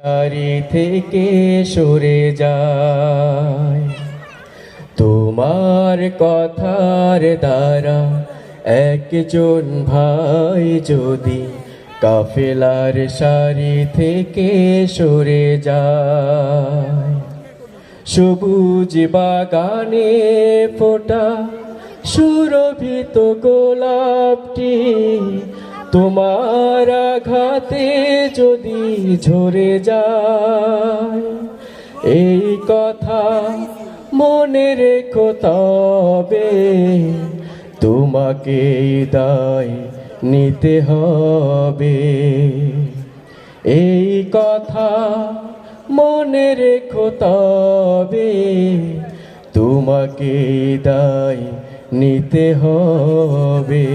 সারি থেকে সরে যায় তোমার কথার দ্বারা একজন ভাই যদি কাফেলার সারি থেকে সরে যায়। সবুজ বাগানে ফোটা সুরভিত গোলাপটি তোমার আঘাতে যদি ঝরে যায়, এই কথা মনে রেখো তবে তোমাকে দায় নিতে হবে। এই কথা মনে রেখো তবে তোমাকে দায় নিতে হবে।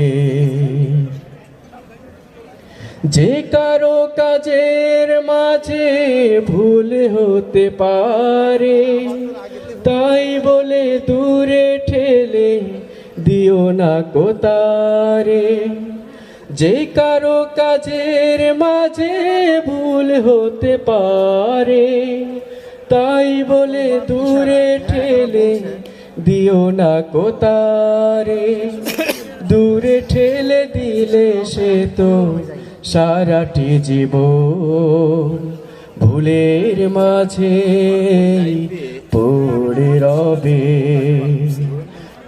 যে কারো কাজের মাঝে ভুল হতে পারে, তাই বলে দূরে ঠেলে দিও না কোতারে। যে কারো কাজের মাঝে ভুল হতে পারে, তাই বলে দূরে ঠেলে দিও না কোতারে। দূরে ঠেলে দিলে সে তো সারাটি জীবন ভুলের মাঝে পড়ে রবে।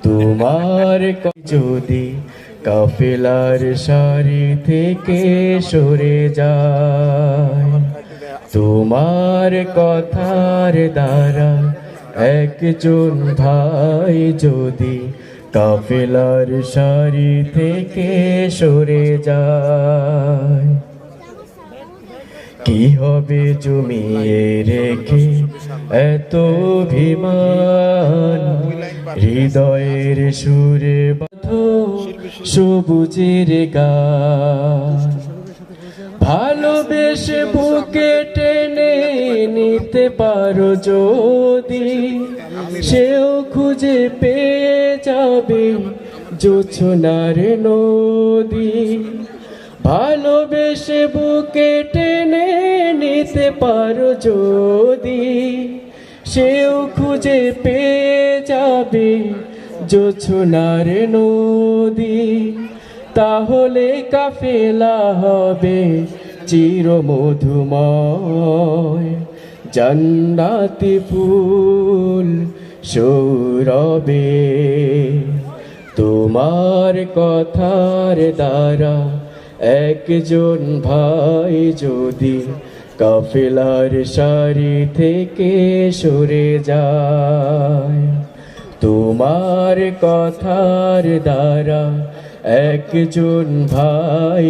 তোমার যদি কাফেলার সারি থেকে সরে যায়, তোমার কথার দ্বারা একজন ভাই যদি কাফেলার সারি থেকে সরে যায়, কি হবে জমিয়ে রেখে এত অভিমান? হৃদয়ের সুরে বাঁধো সবুজের গান, ভালোবেসে বুকে টেনে নিতে পারো যদি, সেও খুঁজে পেয়ে যাবে জোছনার নদী। ভালোবেসে বুকে টেনে নিতে পারো যদি, সেও খুঁজে পেয়ে যাবে জোছনার নদী। তাহলে কাফেলা হবে চিরমধুময়, জান্নাতি ফুল সৌরবে। তোমার কথার দ্বারা একজন ভাই যদি কাফেলার সারি থেকে সরে যায়, তোমার কথার দ্বারা একজন ভাই